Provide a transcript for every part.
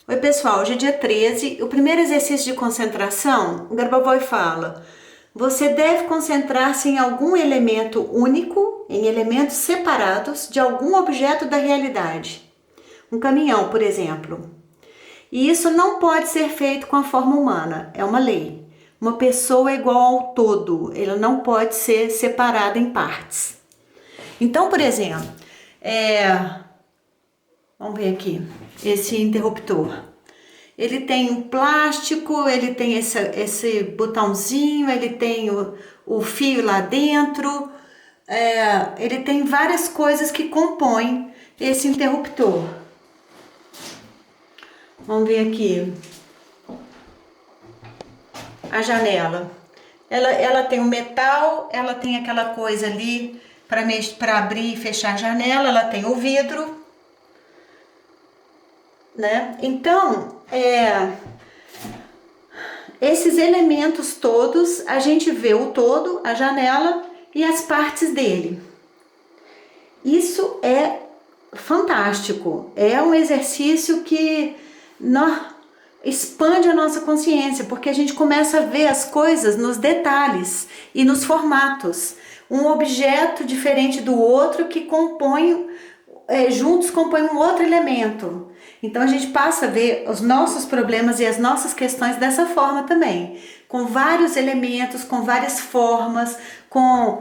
Oi, pessoal, hoje é dia 13. O primeiro exercício de concentração, o Grabovoi fala: você deve concentrar-se em algum elemento único, em elementos separados de algum objeto da realidade. Um caminhão, por exemplo. E isso não pode ser feito com a forma humana, é uma lei. Uma pessoa é igual ao todo, ela não pode ser separada em partes. Então, por exemplo, vamos ver aqui, esse interruptor. Ele tem um plástico, ele tem esse botãozinho, ele tem o fio lá dentro, ele tem várias coisas que compõem esse interruptor. Vamos ver aqui a janela. Ela tem o metal, ela tem aquela coisa ali para abrir e fechar a janela, ela tem o vidro, né? Então, esses elementos todos, a gente vê o todo, a janela e as partes dele. Isso é fantástico, é um exercício que expande a nossa consciência, porque a gente começa a ver as coisas nos detalhes e nos formatos. Um objeto diferente do outro que juntos compõem um outro elemento. Então a gente passa a ver os nossos problemas e as nossas questões dessa forma também, com vários elementos, com várias formas, com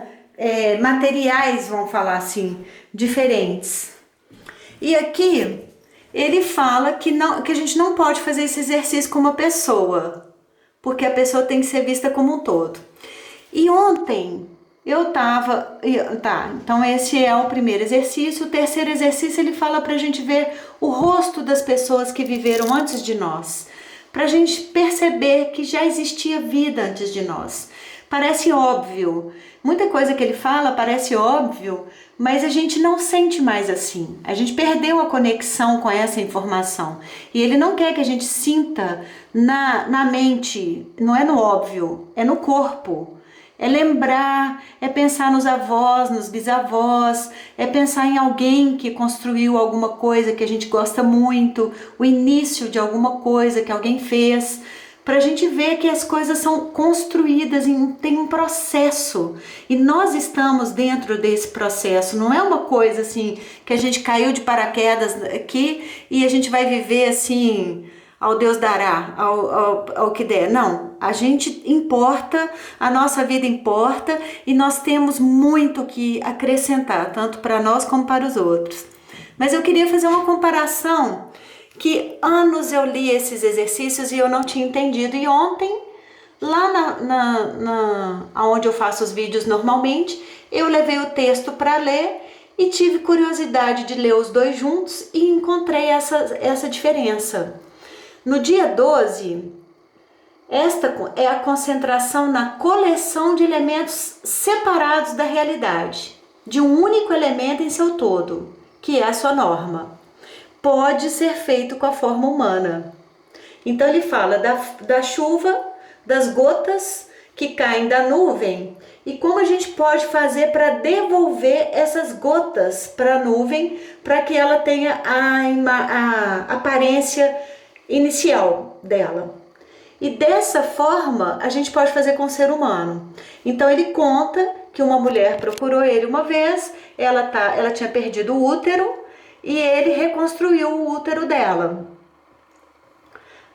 materiais, vamos falar assim, diferentes. E aqui ele fala que a gente não pode fazer esse exercício com uma pessoa, porque a pessoa tem que ser vista como um todo. E ontem eu tava, então esse é o primeiro exercício. O terceiro exercício ele fala pra gente ver o rosto das pessoas que viveram antes de nós, pra gente perceber que já existia vida antes de nós. Parece óbvio, muita coisa que ele fala parece óbvio, mas a gente não sente mais assim. A gente perdeu a conexão com essa informação. E ele não quer que a gente sinta na mente, não é no óbvio, é no corpo. É lembrar, é pensar nos avós, nos bisavós, é pensar em alguém que construiu alguma coisa que a gente gosta muito, o início de alguma coisa que alguém fez, para a gente ver que as coisas são construídas, tem um processo e nós estamos dentro desse processo. Não é uma coisa assim que a gente caiu de paraquedas aqui e a gente vai viver assim ao Deus dará, ao que der. Não, a gente importa, a nossa vida importa e nós temos muito que acrescentar, tanto para nós como para os outros. Mas eu queria fazer uma comparação que anos eu li esses exercícios e eu não tinha entendido. E ontem, lá onde eu faço os vídeos normalmente, eu levei o texto para ler e tive curiosidade de ler os dois juntos e encontrei essa diferença. No dia 12, esta é a concentração na coleção de elementos separados da realidade, de um único elemento em seu todo, que é a sua norma. Pode ser feito com a forma humana. Então ele fala da chuva, das gotas que caem da nuvem e como a gente pode fazer para devolver essas gotas para a nuvem para que ela tenha a aparência inicial dela. E dessa forma a gente pode fazer com o ser humano. Então ele conta que uma mulher procurou ele uma vez, ela tinha perdido o útero e ele reconstruiu o útero dela.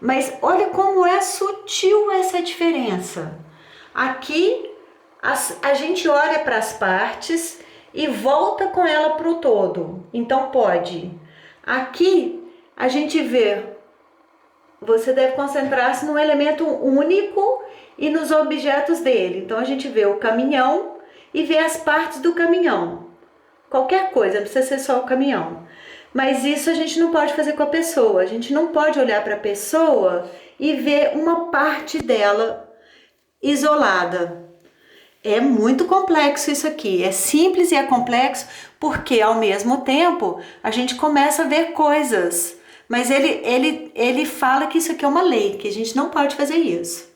Mas olha como é sutil essa diferença. Aqui a gente olha para as partes e volta com ela para o todo. Então pode. Aqui a gente vê. Você deve concentrar-se num elemento único e nos objetos dele. Então a gente vê o caminhão e vê as partes do caminhão. Qualquer coisa, não precisa ser só o caminhão. Mas isso a gente não pode fazer com a pessoa. A gente não pode olhar para a pessoa e ver uma parte dela isolada. É muito complexo isso aqui. É simples e é complexo porque ao mesmo tempo a gente começa a ver coisas. Mas ele fala que isso aqui é uma lei, que a gente não pode fazer isso.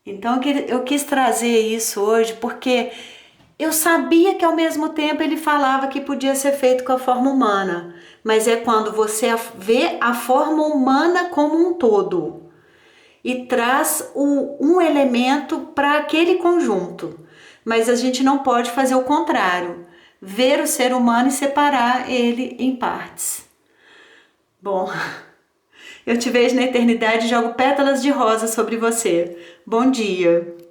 Então eu quis trazer isso hoje porque Eu sabia que ao mesmo tempo ele falava que podia ser feito com a forma humana, mas é quando você vê a forma humana como um todo e traz um elemento para aquele conjunto. Mas a gente não pode fazer o contrário, ver o ser humano e separar ele em partes. Bom, eu te vejo na eternidade e jogo pétalas de rosa sobre você. Bom dia!